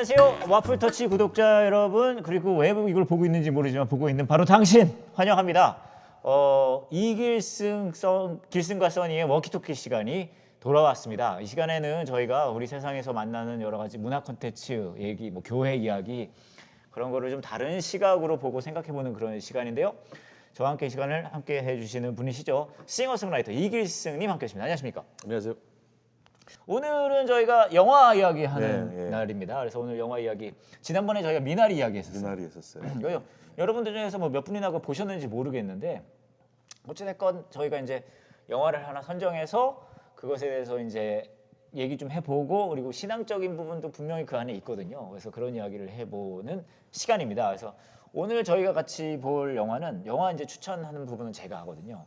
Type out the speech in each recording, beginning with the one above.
안녕하세요. 와플터치 구독자 여러분, 그리고 왜 이걸 보고 있는지 모르지만 보고 있는 바로 당신 환영합니다. 길슨과 써니의 워키토키 시간이 돌아왔습니다. 이 시간에는 저희가 우리 세상에서 만나는 여러 가지 문화 콘텐츠 얘기, 뭐 교회 이야기 그런 거를 좀 다른 시각으로 보고 생각해보는 그런 시간인데요. 저와 함께 이 시간을 함께 해주시는 분이시죠. 싱어송라이터 이길승님 함께하십니다. 안녕하십니까? 안녕하세요. 오늘은 저희가 영화 이야기하는 예. 날입니다. 그래서 오늘 영화 이야기, 지난번에 저희가 미나리 이야기 했었어요. 미나리 했었어요. 여러분들 중에서 뭐 몇 분이나 그거 보셨는지 모르겠는데 어찌됐건 저희가 이제 영화를 하나 선정해서 그것에 대해서 이제 얘기 좀 해보고, 그리고 신앙적인 부분도 분명히 그 안에 있거든요. 그래서 그런 이야기를 해보는 시간입니다. 그래서 오늘 저희가 같이 볼 영화는, 영화 이제 추천하는 부분은 제가 하거든요.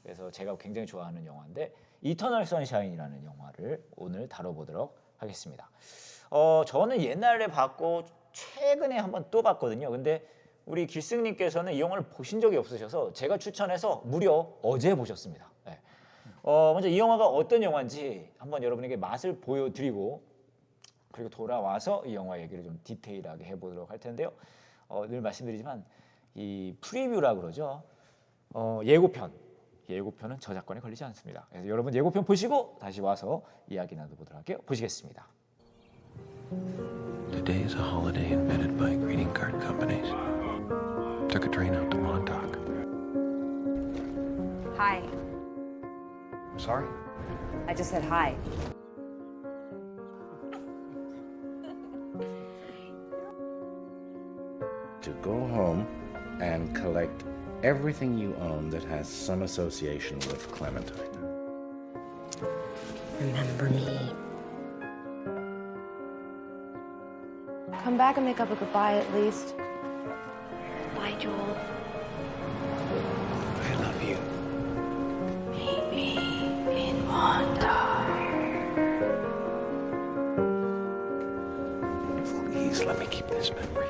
그래서 제가 굉장히 좋아하는 영화인데 이터널 선샤인이라는 영화를 오늘 다뤄보도록 하겠습니다. 저는 옛날에 봤고 최근에 한번 또 봤거든요. 근데 우리 길승님께서는 이 영화를 보신 적이 없으셔서 제가 추천해서 무려 어제 보셨습니다. 네. 먼저 이 영화가 어떤 영화인지 한번 여러분에게 맛을 보여드리고, 그리고 돌아와서 이 영화 얘기를 좀 디테일하게 해보도록 할 텐데요. 늘 말씀드리지만 이 프리뷰라 그러죠. 예고편은 저작권에 걸리지 않습니다. 그래서 여러분 예고편 보시고 다시 와서 이야기 나눠보도록 할게요. 보시겠습니다. Today is a holiday invented by greeting card companies. Took a train out to Montauk. Hi. Sorry? I just said hi. To go home and collect everything you own that has some association with Clementine. Remember me. Come back and make up a goodbye at least. Bye, Joel. I love you. Meet me in Montauk. Please let me keep this memory.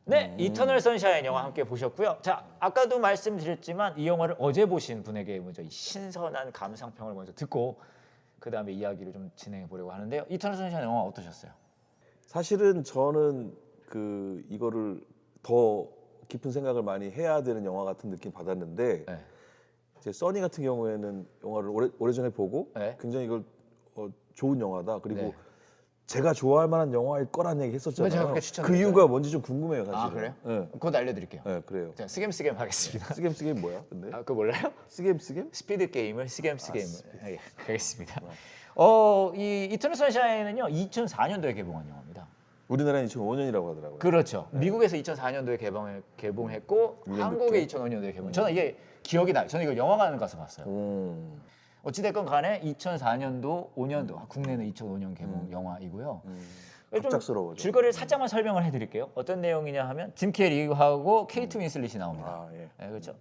네, 이터널 선샤인 영화 함께 보셨고요. 자, 아까도 말씀드렸지만 이 영화를 어제 보신 분에게 먼저 이 신선한 감상평을 먼저 듣고 그 다음에 이야기를 좀 진행해 보려고 하는데요. 이터널 선샤인 영화 어떠셨어요? 사실은 저는 이거를 더 깊은 생각을 많이 해야 되는 영화 같은 느낌 받았는데, 네. 이제 써니 같은 경우에는 영화를 오래전에 보고 네. 굉장히 이걸 좋은 영화다, 그리고 네. 제가 좋아할 만한 영화일 거란 얘기 제가 했었잖아요. 그렇게 그 추천드렸잖아요. 이유가 뭔지 좀 궁금해요, 사실은. 아, 그래요? 네. 곧 알려드릴게요. 네, 그래요. 자, 스겜 하겠습니다. 스겜 뭐야? 근데 아, 그거 몰라요? 스겜? 스피드 게임을 스겜을 스피드. 예, 가겠습니다. 이 이터널 선샤인은요 2004년도에 개봉한 영화입니다. 우리나라는 2005년이라고 하더라고요. 그렇죠. 미국에서 2004년도에 개봉했고 1년 한국에 늦게. 2005년도에 개봉. 저는 이게 기억이 나요. 저는 이거 영화관 가서 봤어요. 어찌됐건 간에 2004년도, 5년도, 국내는 2005년 개봉 영화이고요. 좀 갑작스러워져. 줄거리를 살짝만 설명을 해드릴게요. 어떤 내용이냐 하면 짐 캐리하고 케이트 윈슬릿이 나옵니다. 아, 예. 네, 그렇죠.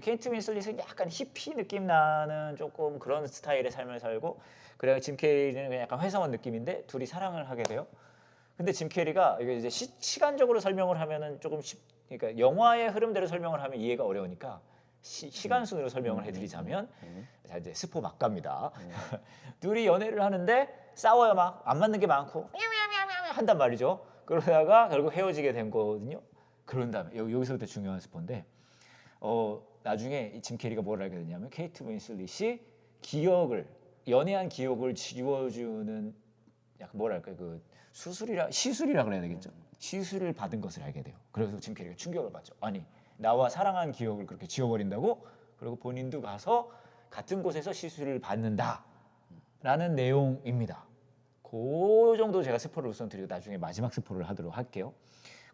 케이트 윈슬릿은 약간 히피 느낌 나는 조금 그런 스타일의 삶을 살고, 그래야 짐 캐리는 그냥 약간 회사원 느낌인데 둘이 사랑을 하게 돼요. 근데 짐 캐리가 이게 이제 시간적으로 설명을 하면은 조금 그러니까 영화의 흐름대로 설명을 하면 이해가 어려우니까 시간 순으로 설명을 해드리자면, 자 이제 스포 막 갑니다. 둘이 연애를 하는데 싸워요. 막 안 맞는 게 많고 한단 말이죠. 그러다가 결국 헤어지게 된 거거든요. 그런 다음에 여기서부터 중요한 스포인데, 나중에 짐 캐리가 뭘 알게 되냐면 케이트 윈슬릿이 연애한 기억을 지워주는 약간 뭐랄까 시술이라 그래야 되겠죠. 시술을 받은 것을 알게 돼요. 그래서 짐 캐리가 충격을 받죠. 아니, 나와 사랑한 기억을 그렇게 지워버린다고? 그리고 본인도 가서 같은 곳에서 시술을 받는다라는 내용입니다. 그 정도 제가 스포를 우선 드리고 나중에 마지막 스포를 하도록 할게요.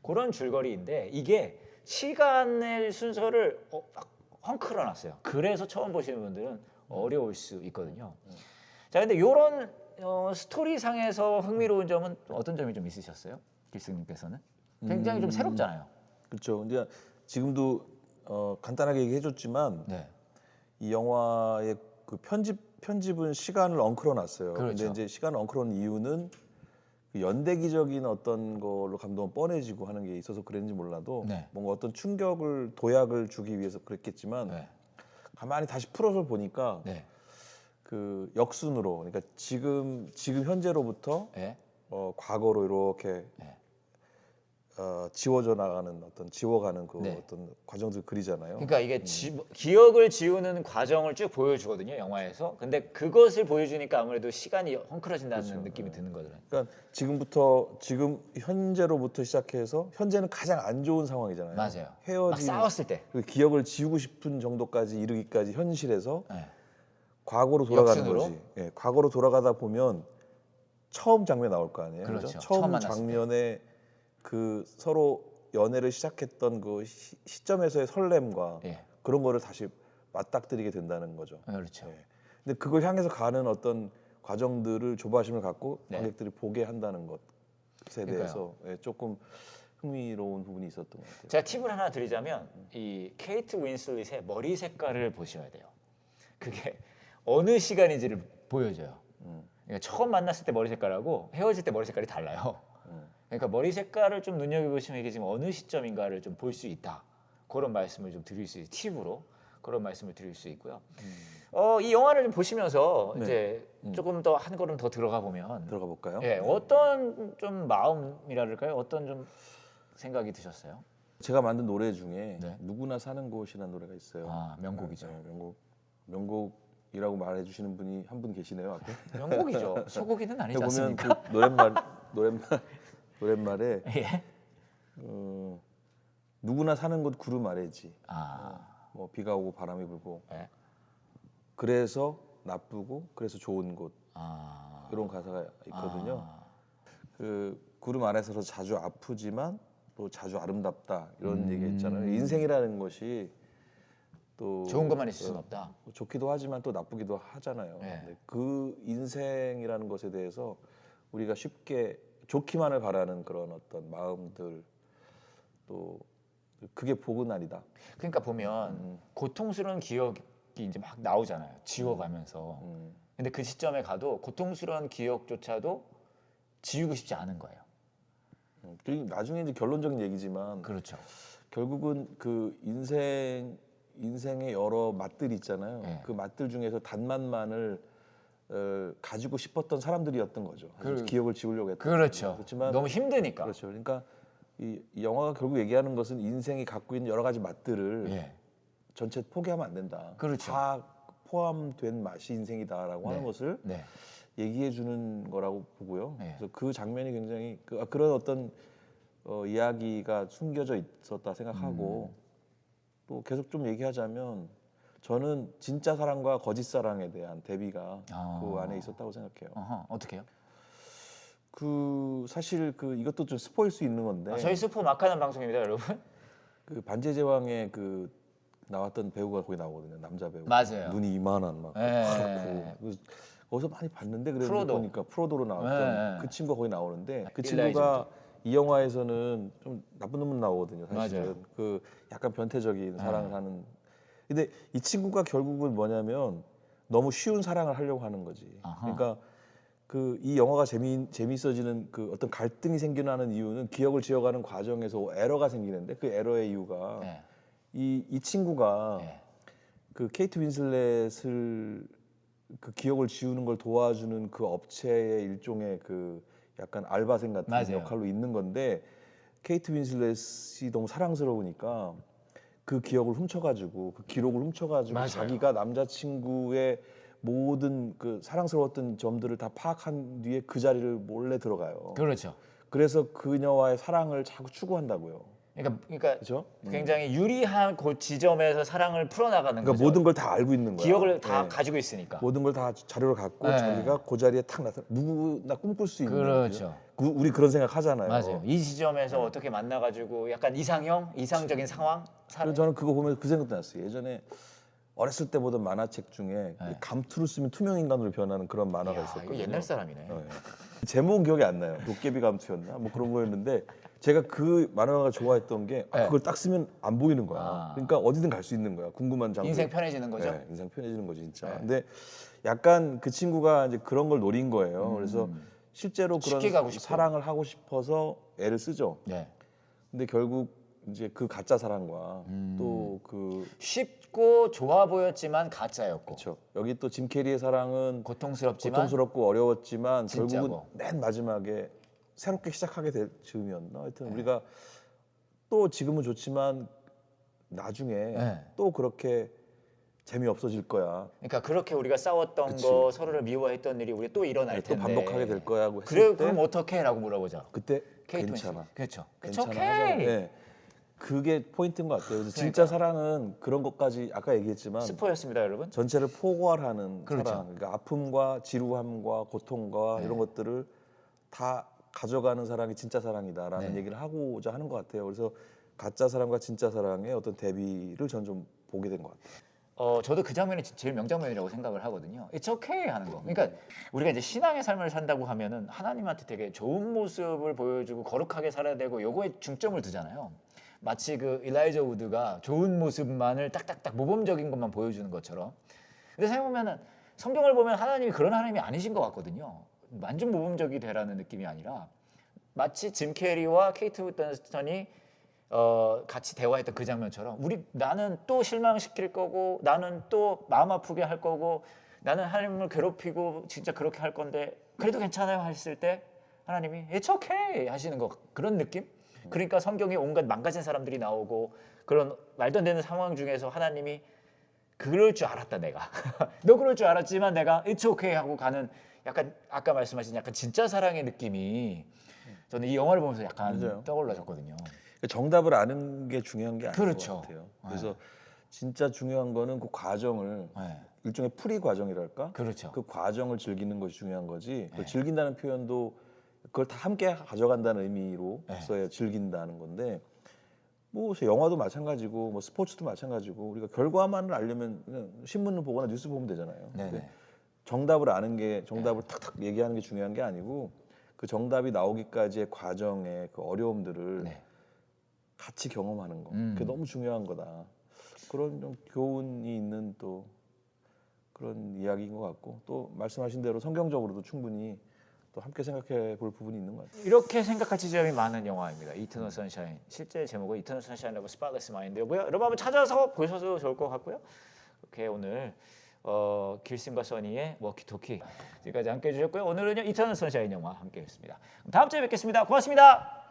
그런 줄거리인데 이게 시간의 순서를 막 헝클어놨어요. 그래서 처음 보시는 분들은 어려울 수 있거든요. 자, 근데 이런 스토리상에서 흥미로운 점은 어떤 점이 좀 있으셨어요? 길승님께서는? 굉장히 좀 새롭잖아요. 그렇죠. 근데 지금도 간단하게 얘기해줬지만, 네. 이 영화의 그 편집은 시간을 엉클어놨어요. 그렇죠. 근데 이제 시간을 엉클어놓은 이유는 그 연대기적인 어떤 걸로 감독은 뻔해지고 하는 게 있어서 그랬는지 몰라도, 네. 뭔가 어떤 충격을 도약을 주기 위해서 그랬겠지만, 네. 가만히 다시 풀어서 보니까 네. 그 역순으로 그러니까 지금 현재로부터 네. 과거로 이렇게 네. 지워져 나가는 지워가는 그 네. 어떤 과정들 그리잖아요. 그러니까 이게 기억을 지우는 과정을 쭉 보여주거든요, 영화에서. 근데 그것을 보여주니까 아무래도 시간이 헝클어진다는 그렇죠. 느낌이 드는 거잖아요. 그러니까 지금 현재로부터 시작해서 현재는 가장 안 좋은 상황이잖아요. 맞아요. 막 헤어진 싸웠을 때. 그 기억을 지우고 싶은 정도까지 이르기까지 현실에서 네. 과거로 돌아가는 역순으로? 거지. 예, 과거로 돌아가다 보면 처음 장면 나올 거 아니에요. 그렇죠. 그죠? 처음 처음 만났을 장면에 그 서로 연애를 시작했던 그 시점에서의 설렘과 예. 그런 거를 다시 맞닥뜨리게 된다는 거죠. 그렇죠. 예. 근데 그걸 향해서 가는 어떤 과정들을 조바심을 갖고 네. 관객들이 보게 한다는 것에 그러니까요. 대해서 예, 조금 흥미로운 부분이 있었던 것 같아요. 제가 팁을 하나 드리자면 이 케이트 윈슬릿의 머리 색깔을 보셔야 돼요. 그게 어느 시간인지를 보여줘요. 그러니까 처음 만났을 때 머리 색깔하고 헤어질 때 머리 색깔이 달라요. 그러니까 머리 색깔을 좀 눈여겨보시면 이게 지금 어느 시점인가를 좀 볼 수 있다. 그런 말씀을 좀 드릴 수 팁으로 그런 말씀을 드릴 수 있고요. 이 영화를 좀 보시면서 네. 이제 조금 더 한 걸음 더 들어가 보면 들어가 볼까요? 예, 어떤 좀 마음이랄까요? 어떤 좀 생각이 드셨어요? 제가 만든 노래 중에 네. 누구나 사는 곳이라는 노래가 있어요. 아, 명곡이죠. 네, 명곡이라고 말해주시는 분이 한 분 계시네요 앞에. 명곡이죠. 소고기는 아니지 보면 않습니까? 그 노랫말에 예. 누구나 사는 곳 구름 아래지. 아, 뭐 비가 오고 바람이 불고 예. 그래서 나쁘고 그래서 좋은 곳 아, 이런 가사가 있거든요. 아, 그 구름 아래서 자주 아프지만 또 자주 아름답다 이런 얘기 있잖아요. 인생이라는 것이 또 좋은 것만 있을 수는 없다. 좋기도 하지만 또 나쁘기도 하잖아요. 네. 근데 그 인생이라는 것에 대해서 우리가 쉽게 좋기만을 바라는 그런 어떤 마음들 또 그게 복은 아니다. 그러니까 보면 고통스러운 기억이 이제 막 나오잖아요. 지워가면서. 근데 그 시점에 가도 고통스러운 기억조차도 지우고 싶지 않은 거예요. 그리고 나중에 이제 결론적인 얘기지만 그렇죠. 결국은 그 인생의 여러 맛들이 있잖아요. 네. 그 맛들 중에서 단맛만을 가지고 싶었던 사람들이었던 거죠. 그- 기억을 지우려고 했던. 그렇죠. 그렇지만 너무 힘드니까. 그렇죠. 그러니까 이 영화가 결국 얘기하는 것은 인생이 갖고 있는 여러 가지 맛들을 예. 전체 포기하면 안 된다. 그렇죠. 다 포함된 맛이 인생이다라고 하는 네. 것을 네. 얘기해 주는 거라고 보고요. 네. 그래서 그 장면이 굉장히 그런 어떤 이야기가 숨겨져 있었다 생각하고 또 계속 좀 얘기하자면 저는 진짜 사랑과 거짓 사랑에 대한 대비가 아. 그 안에 있었다고 생각해요. 어허, 어떻게요? 그 사실 이것도 좀 스포일 수 있는 건데 저희 스포 막 하는 방송입니다, 여러분. 그 반지의 제왕에 그 나왔던 배우가 거기 나오거든요. 남자 배우. 맞아요. 눈이 이만한 막 네. 파랗고. 그래서 거기서 많이 봤는데 그래도 프로도. 보니까 프로도로 나왔던 네. 그 친구가 거기 나오는데 그 일라이자 친구가 이 영화에서는 좀 나쁜 놈은 나오거든요. 사실은 맞아요. 그 약간 변태적인 사랑을 하는. 근데 이 친구가 결국은 뭐냐면 너무 쉬운 사랑을 하려고 하는 거지. 아하. 그러니까 그 이 영화가 재미있어지는 그 어떤 갈등이 생겨나는 이유는 기억을 지어가는 과정에서 에러가 생기는데 그 에러의 이유가 네. 이 친구가 네. 그 케이트 윈슬렛을 그 기억을 지우는 걸 도와주는 그 업체의 일종의 그 약간 알바생 같은 맞아요. 역할로 있는 건데 케이트 윈슬렛이 너무 사랑스러우니까 그 기억을 훔쳐가지고 그 기록을 훔쳐가지고 맞아요. 자기가 남자친구의 모든 그 사랑스러웠던 점들을 다 파악한 뒤에 그 자리를 몰래 들어가요. 그렇죠. 그래서 그녀와의 사랑을 자꾸 추구한다고요. 그러니까 그렇죠? 굉장히 유리한 그 지점에서 사랑을 풀어나가는 그러니까 거죠. 모든 걸 다 알고 있는 거야. 기억을 다 네. 가지고 있으니까. 모든 걸 다 자료를 갖고 네. 자기가 그 자리에 탁 나타 누구나 꿈꿀 수 있는 그렇죠. 거죠. 우리 그런 생각 하잖아요. 맞아요. 이 지점에서 어떻게 만나가지고 약간 이상적인 상황? 그래서 저는 그거 보면서 그 생각도 났어요. 예전에 어렸을 때 보던 만화책 중에 네. 감투를 쓰면 투명 인간으로 변하는 그런 만화가 이야, 있었거든요. 이거 옛날 사람이네. 네. 제목은 기억이 안 나요. 도깨비 감투였나? 뭐 그런 거였는데 제가 그 만화가 좋아했던 게 네. 그걸 딱 쓰면 안 보이는 거야. 아. 그러니까 어디든 갈 수 있는 거야. 궁금한 장소. 인생 편해지는 거죠. 네, 인생 편해지는 거지 진짜. 네. 근데 약간 그 친구가 이제 그런 걸 노린 거예요. 그래서 실제로 그런 쉽게 가고 싶어요. 사랑을 하고 싶어서 애를 쓰죠. 네. 근데 결국 이제 그 가짜 사랑과 또 그 쉽고 좋아 보였지만 가짜였고 그렇죠. 여기 또 짐 캐리의 사랑은 고통스럽지만 고통스럽고 어려웠지만 진짜고. 결국은 맨 마지막에 새롭게 시작하게 될 즈음이었나. 하여튼 우리가 또 지금은 좋지만 나중에 네. 또 그렇게 재미없어질 거야. 그러니까 그렇게 우리가 싸웠던 그치. 거 서로를 미워했던 일이 우리 또 일어날 또 텐데 반복하게 될 거야 하고 했을 그래 때 그럼 어떻게 라고 물어보죠. 그때 케이트 괜찮아. 윈슬릿. 그렇죠. 괜찮아. 오케이. 하잖아. 네. 그게 포인트인 것 같아요. 그래서 진짜 사랑은 그런 것까지 아까 얘기했지만 스포였습니다, 여러분. 전체를 포괄하는 그렇죠. 사랑. 그러니까 아픔과 지루함과 고통과 네. 이런 것들을 다 가져가는 사랑이 진짜 사랑이다라는 네. 얘기를 하고자 하는 것 같아요. 그래서 가짜 사랑과 진짜 사랑의 어떤 대비를 전 좀 보게 된 것 같아요. 저도 그 장면이 제일 명장면이라고 생각을 하거든요. It's okay 하는 거. 그러니까 우리가 이제 신앙의 삶을 산다고 하면은 하나님한테 되게 좋은 모습을 보여주고 거룩하게 살아야 되고 요거에 중점을 두잖아요. 마치 그 일라이저 우드가 좋은 모습만을 딱딱딱 모범적인 것만 보여주는 것처럼. 근데 생각해보면은 성경을 보면 하나님이 그런 하나님이 아니신 것 같거든요. 완전 모범적이 되라는 느낌이 아니라 마치 짐 캐리와 케이트 윈슬릿이 같이 대화했던 그 장면처럼 나는 또 실망시킬 거고 나는 또 마음 아프게 할 거고 나는 하나님을 괴롭히고 진짜 그렇게 할 건데 그래도 괜찮아요 했을 때 하나님이 It's okay 하시는 거 그런 느낌? 그러니까 성경에 온갖 망가진 사람들이 나오고 그런 말도 안 되는 상황 중에서 하나님이 그럴 줄 알았다 내가 너 그럴 줄 알았지만 내가 It's okay 하고 가는 약간 아까 말씀하신 약간 진짜 사랑의 느낌이 저는 이 영화를 보면서 약간 맞아요. 떠올라졌거든요. 정답을 아는 게 중요한 게 아닌 그렇죠. 것 같아요. 그래서 진짜 중요한 거는 그 과정을 네. 일종의 풀이 과정이랄까? 그렇죠. 그 과정을 즐기는 것이 중요한 거지. 그 네. 즐긴다는 표현도 그걸 다 함께 가져간다는 의미로 네. 써야 즐긴다는 건데 뭐 영화도 마찬가지고 뭐 스포츠도 마찬가지고 우리가 결과만을 알려면 그냥 신문을 보거나 뉴스 보면 되잖아요. 네네. 근데 정답을 아는 게 정답을 탁탁 얘기하는 게 중요한 게 아니고 그 정답이 나오기까지의 과정의 그 어려움들을 네. 같이 경험하는 거. 그게 너무 중요한 거다. 그런 좀 교훈이 있는 또 그런 이야기인 것 같고 또 말씀하신 대로 성경적으로도 충분히 또 함께 생각해 볼 부분이 있는 것 같아요. 이렇게 생각할 지점이 많은 영화입니다. 이터널 선샤인. 실제 제목은 이터널 선샤인하고 스팟레스 마인드고요. 여러분 한번 찾아서 보셔도 좋을 것 같고요. 이렇게 오늘 길슨과 써니의 워키토키 지금까지 함께 해주셨고요. 오늘은요 이터널 선샤인 영화 함께했습니다. 다음 주에 뵙겠습니다. 고맙습니다.